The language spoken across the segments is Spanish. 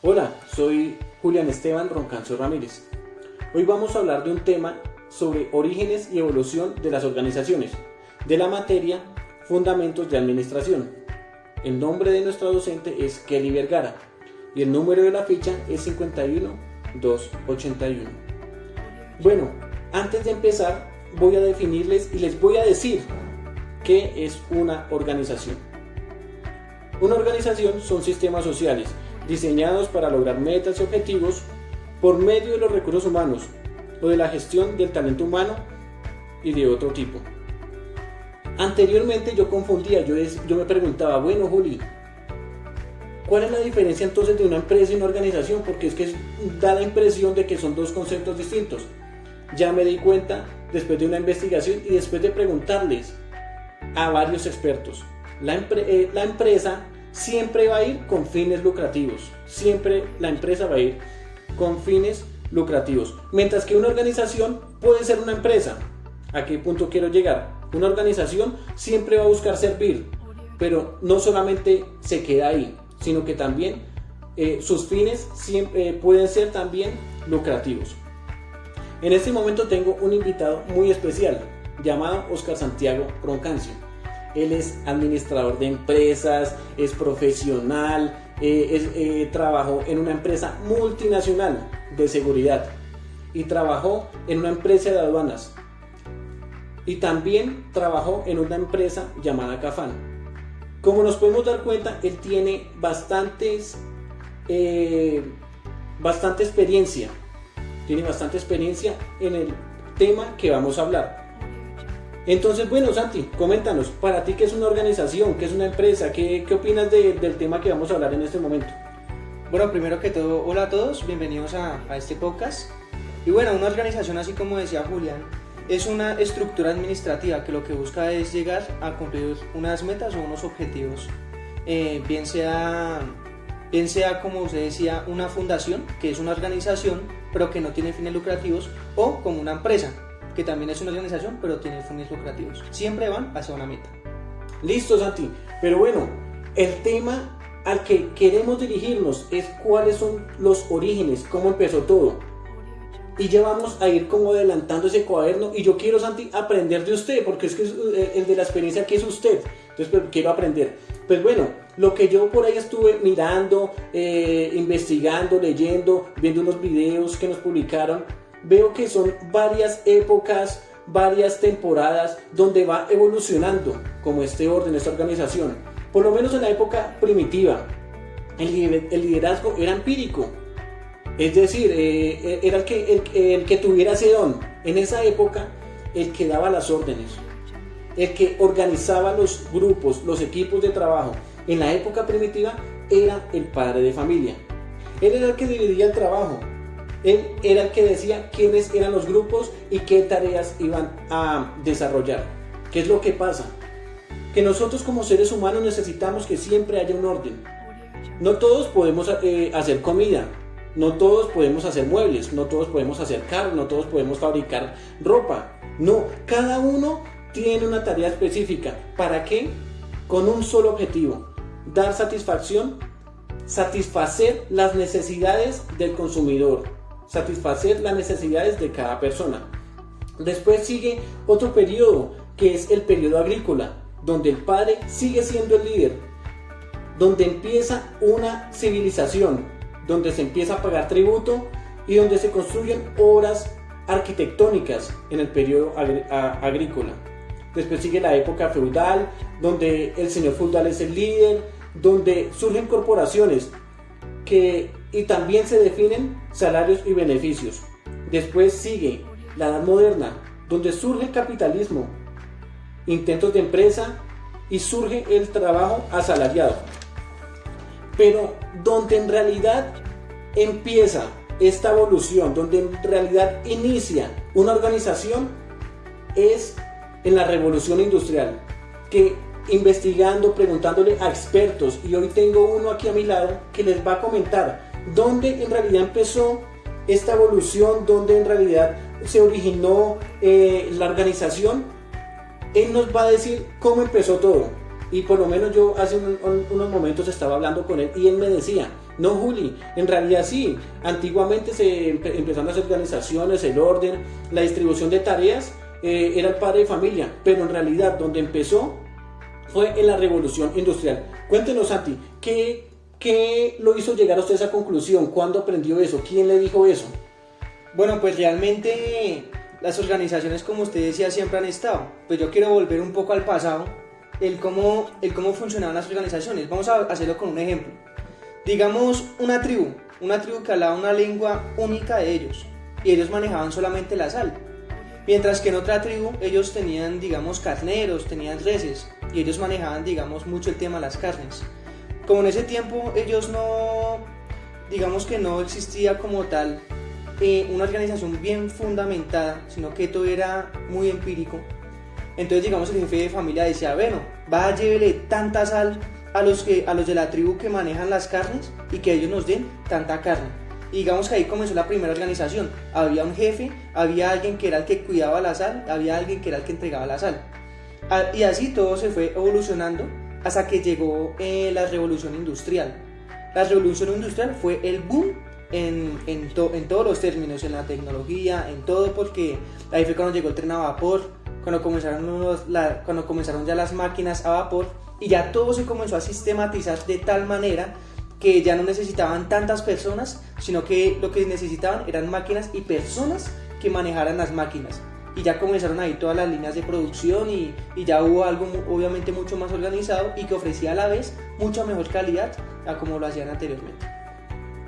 Hola, soy Julián Esteban Roncancio Ramírez. Hoy vamos a hablar de un tema sobre orígenes y evolución de las organizaciones, de la materia Fundamentos de Administración. El nombre de nuestra docente es Kelly Vergara y el número de la ficha es 51281. Bueno, antes de empezar voy a definirles y les voy a decir qué es una organización. Una organización son sistemas sociales diseñados para lograr metas y objetivos por medio de los recursos humanos o de la gestión del talento humano y de otro tipo. Anteriormente yo confundía, yo me preguntaba, bueno Juli, ¿cuál es la diferencia entonces de una empresa y una organización? Porque es que da la impresión de que son dos conceptos distintos. Ya me di cuenta después de una investigación y después de preguntarles a varios expertos. La empresa siempre va a ir con fines lucrativos, siempre la empresa va a ir con fines lucrativos, mientras que una organización puede ser una empresa. ¿A qué punto quiero llegar? Una organización siempre va a buscar servir, pero no solamente se queda ahí, sino que también sus fines siempre, pueden ser también lucrativos. En este momento tengo un invitado muy especial llamado Oscar Santiago Roncancio. Él es administrador de empresas, es profesional, trabajó en una empresa multinacional de seguridad y trabajó en una empresa de aduanas y también trabajó en una empresa llamada Cafán. Como nos podemos dar cuenta, él tiene bastante experiencia en el tema que vamos a hablar. Entonces, bueno, Santi, coméntanos, para ti, ¿qué es una organización? ¿Qué es una empresa? ¿Qué opinas del tema que vamos a hablar en este momento? Bueno, primero que todo, hola a todos, bienvenidos a este podcast. Y bueno, una organización, así como decía Julián, es una estructura administrativa que lo que busca es llegar a cumplir unas metas o unos objetivos. Bien sea, como usted decía, una fundación, que es una organización, pero que no tiene fines lucrativos, o como una empresa, que también es una organización, pero tiene fines lucrativos. Siempre van hacia una meta. Listo, Santi. Pero bueno, el tema al que queremos dirigirnos es cuáles son los orígenes, cómo empezó todo. Y ya vamos a ir como adelantando ese cuaderno. Y yo quiero, Santi, aprender de usted, porque es que el de la experiencia que es usted. Entonces, pues, quiero aprender. Pues bueno, lo que yo por ahí estuve mirando, investigando, leyendo, viendo unos videos que nos publicaron, veo que son varias épocas, varias temporadas donde va evolucionando como este orden, esta organización. Por lo menos en la época primitiva, el liderazgo era empírico. Es decir, era el que tuviera ese don. En esa época, el que daba las órdenes, el que organizaba los grupos, los equipos de trabajo. En la época primitiva era el padre de familia. Él era el que dividía el trabajo. Él era el que decía quiénes eran los grupos y qué tareas iban a desarrollar. ¿Qué es lo que pasa? Que nosotros como seres humanos necesitamos que siempre haya un orden. No todos podemos hacer comida, no todos podemos hacer muebles, no todos podemos hacer carros, no todos podemos fabricar ropa. No, cada uno tiene una tarea específica. ¿Para qué? Con un solo objetivo: dar satisfacción, satisfacer las necesidades del consumidor, satisfacer las necesidades de cada persona. Después sigue otro periodo, que es el periodo agrícola, donde el padre sigue siendo el líder, donde empieza una civilización, donde se empieza a pagar tributo y donde se construyen obras arquitectónicas en el periodo agrícola. Después sigue la época feudal, donde el señor feudal es el líder, donde surgen corporaciones y también se definen salarios y beneficios. Después sigue la Edad Moderna, donde surge el capitalismo, intentos de empresa y surge el trabajo asalariado. Pero donde en realidad empieza esta evolución, donde en realidad inicia una organización, es en la Revolución Industrial, que investigando, preguntándole a expertos, y hoy tengo uno aquí a mi lado que les va a comentar dónde en realidad empezó esta evolución, dónde en realidad se originó la organización. Él nos va a decir cómo empezó todo. Y por lo menos yo hace unos momentos estaba hablando con él y él me decía, No, Juli, en realidad sí. Antiguamente se empezaron las organizaciones, el orden, la distribución de tareas, era el padre de familia, pero en realidad donde empezó fue en la revolución industrial. Cuéntenos, Santi, ¿qué lo hizo llegar a usted a esa conclusión? ¿Cuándo aprendió eso? ¿Quién le dijo eso? Bueno, pues realmente las organizaciones, como usted decía, siempre han estado. Pues yo quiero volver un poco al pasado, el cómo funcionaban las organizaciones. Vamos a hacerlo con un ejemplo. Digamos una tribu que hablaba una lengua única de ellos, y ellos manejaban solamente la sal. Mientras que en otra tribu ellos tenían, digamos, carneros, tenían reses, y ellos manejaban, digamos, mucho el tema de las carnes. Como en ese tiempo ellos no, digamos que no existía como tal una organización bien fundamentada, sino que todo era muy empírico. Entonces, digamos, el jefe de familia decía, bueno, va, llévele tanta sal a los de la tribu que manejan las carnes y que ellos nos den tanta carne. Y digamos que ahí comenzó la primera organización. Había un jefe, había alguien que era el que cuidaba la sal, había alguien que era el que entregaba la sal. Y así todo se fue evolucionando hasta que llegó la revolución industrial. La revolución industrial fue el boom en todos los términos, en la tecnología, en todo, porque ahí fue cuando llegó el tren a vapor, cuando comenzaron ya las máquinas a vapor, y ya todo se comenzó a sistematizar de tal manera que ya no necesitaban tantas personas, sino que lo que necesitaban eran máquinas y personas que manejaran las máquinas. Y ya comenzaron ahí todas las líneas de producción y ya hubo algo obviamente mucho más organizado y que ofrecía a la vez mucha mejor calidad a como lo hacían anteriormente.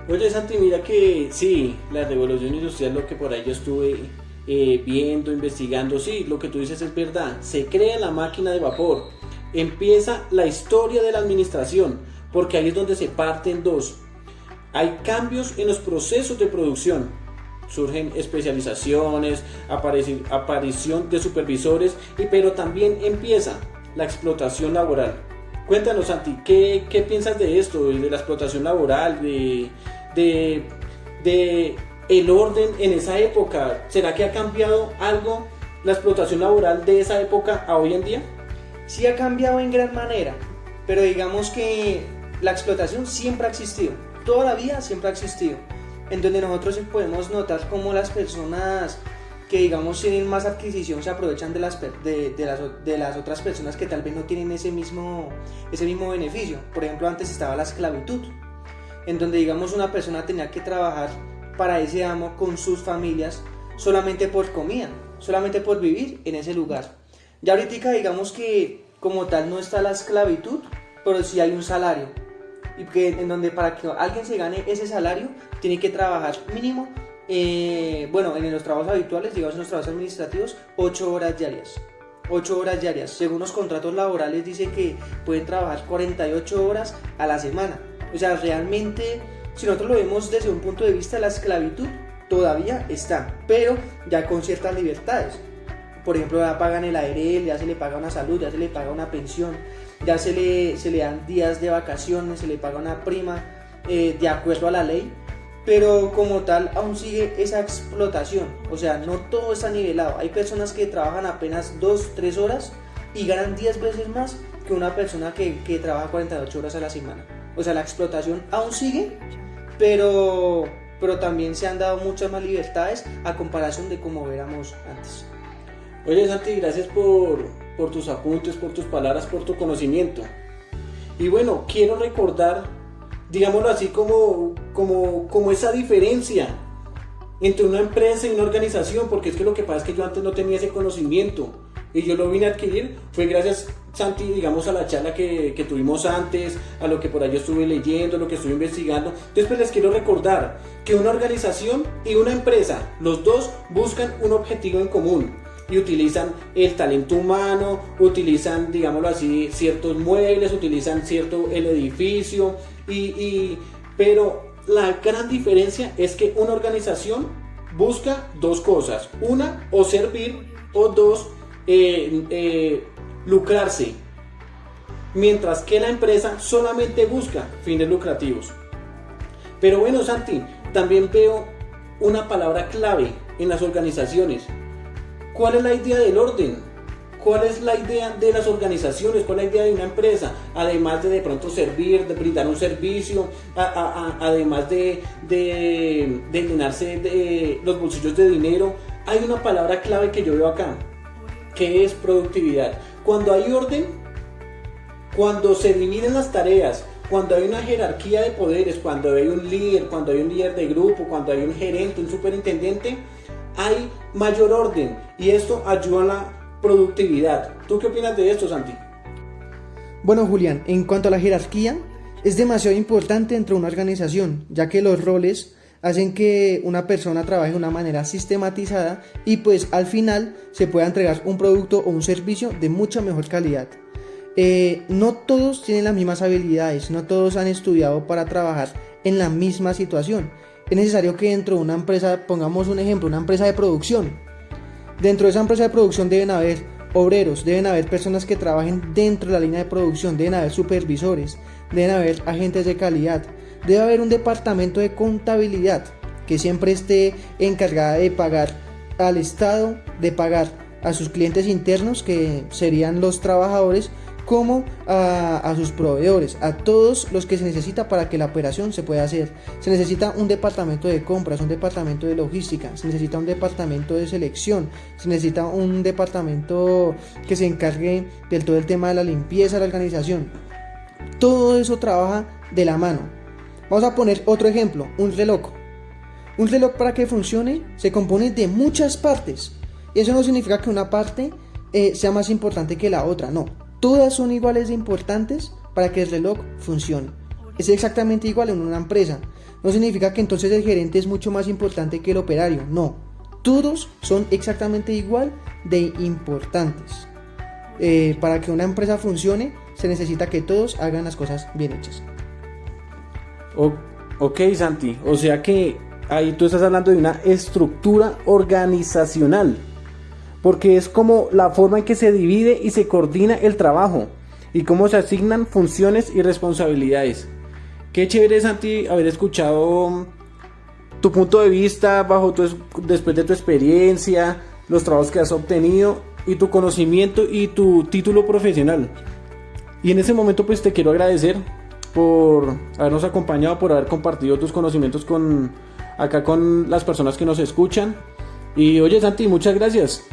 Oye, Santi, mira que sí, la revolución industrial, lo que por ahí yo estuve viendo, investigando, sí, lo que tú dices es verdad. Se crea la máquina de vapor, empieza la historia de la administración, porque ahí es donde se parten dos. Hay cambios en los procesos de producción, surgen especializaciones, aparición de supervisores, pero también empieza la explotación laboral. Cuéntanos, Santi, ¿qué piensas de esto, de la explotación laboral, de el orden en esa época? ¿Será que ha cambiado algo la explotación laboral de esa época a hoy en día? Sí ha cambiado en gran manera, pero digamos que la explotación siempre ha existido, toda la vida siempre ha existido, en donde nosotros podemos notar cómo las personas que digamos tienen más adquisición se aprovechan de las otras personas que tal vez no tienen ese mismo beneficio. Por ejemplo, antes estaba la esclavitud, en donde digamos una persona tenía que trabajar para ese amo con sus familias solamente por comida, solamente por vivir en ese lugar. Ya ahorita digamos que como tal no está la esclavitud, pero sí hay un salario, y que en donde para que alguien se gane ese salario tiene que trabajar mínimo, en los trabajos habituales, digamos en los trabajos administrativos, 8 horas diarias. 8 horas diarias. Según los contratos laborales dice que pueden trabajar 48 horas a la semana. O sea, realmente, si nosotros lo vemos desde un punto de vista, la esclavitud todavía está, pero ya con ciertas libertades. Por ejemplo, ya pagan el ARL, ya se le paga una salud, ya se le paga una pensión, ya se le dan días de vacaciones, se le paga una prima de acuerdo a la ley, pero como tal aún sigue esa explotación. O sea, no todo está nivelado. Hay personas que trabajan apenas 2-3 horas y ganan 10 veces más que una persona que trabaja 48 horas a la semana. O sea, la explotación aún sigue, pero también se han dado muchas más libertades a comparación de como éramos antes. Oye, Santi, gracias por tus apuntes, por tus palabras, por tu conocimiento. Y bueno, quiero recordar, digámoslo así, como esa diferencia entre una empresa y una organización, porque es que lo que pasa es que yo antes no tenía ese conocimiento y yo lo vine a adquirir, fue gracias, Santi, digamos, a la charla que tuvimos antes, a lo que por ahí estuve leyendo, lo que estuve investigando. Entonces pues les quiero recordar que una organización y una empresa, los dos buscan un objetivo en común y utilizan el talento humano, utilizan, digámoslo así, ciertos muebles, utilizan el edificio, pero la gran diferencia es que una organización busca dos cosas: una, o servir, o dos, lucrarse, mientras que la empresa solamente busca fines lucrativos. Pero bueno, Santi, también veo una palabra clave en las organizaciones. ¿Cuál es la idea del orden? ¿cuál es la idea de las organizaciones? ¿Cuál es la idea de una empresa? Además de pronto servir, de brindar un servicio, además de llenarse de los bolsillos de dinero, hay una palabra clave que yo veo acá, que es productividad. Cuando hay orden, cuando se dividen las tareas, cuando hay una jerarquía de poderes, cuando hay un líder, cuando hay un líder de grupo, cuando hay un gerente, un superintendente, hay mayor orden y esto ayuda a la productividad. ¿Tú qué opinas de esto, Santi? Bueno, Julián, en cuanto a la jerarquía, es demasiado importante dentro de una organización, ya que los roles hacen que una persona trabaje de una manera sistematizada y pues al final se pueda entregar un producto o un servicio de mucha mejor calidad. No todos tienen las mismas habilidades, no todos han estudiado para trabajar en la misma situación. Es necesario que dentro de una empresa, pongamos un ejemplo, una empresa de producción. Dentro de esa empresa de producción deben haber obreros, deben haber personas que trabajen dentro de la línea de producción, deben haber supervisores, deben haber agentes de calidad, debe haber un departamento de contabilidad que siempre esté encargada de pagar al Estado, de pagar a sus clientes internos, que serían los trabajadores, como a sus proveedores, a todos los que se necesita para que la operación se pueda hacer. Se necesita un departamento de compras, un departamento de logística, se necesita un departamento de selección, se necesita un departamento que se encargue del todo el tema de la limpieza de la organización. Todo eso trabaja de la mano. Vamos a poner otro ejemplo, un reloj. Un reloj, para que funcione, se compone de muchas partes. Eso no significa que una parte sea más importante que la otra, no. Todas son iguales de importantes para que el reloj funcione. Es exactamente igual en una empresa. No significa que entonces el gerente es mucho más importante que el operario. No. Todos son exactamente igual de importantes. Para que una empresa funcione, se necesita que todos hagan las cosas bien hechas. Ok, Santi. O sea que ahí tú estás hablando de una estructura organizacional. Porque es como la forma en que se divide y se coordina el trabajo y cómo se asignan funciones y responsabilidades. Qué chévere, Santi, haber escuchado tu punto de vista después de tu experiencia, los trabajos que has obtenido y tu conocimiento y tu título profesional. Y en ese momento pues te quiero agradecer por habernos acompañado, por haber compartido tus conocimientos con las personas que nos escuchan. Y oye, Santi, muchas gracias.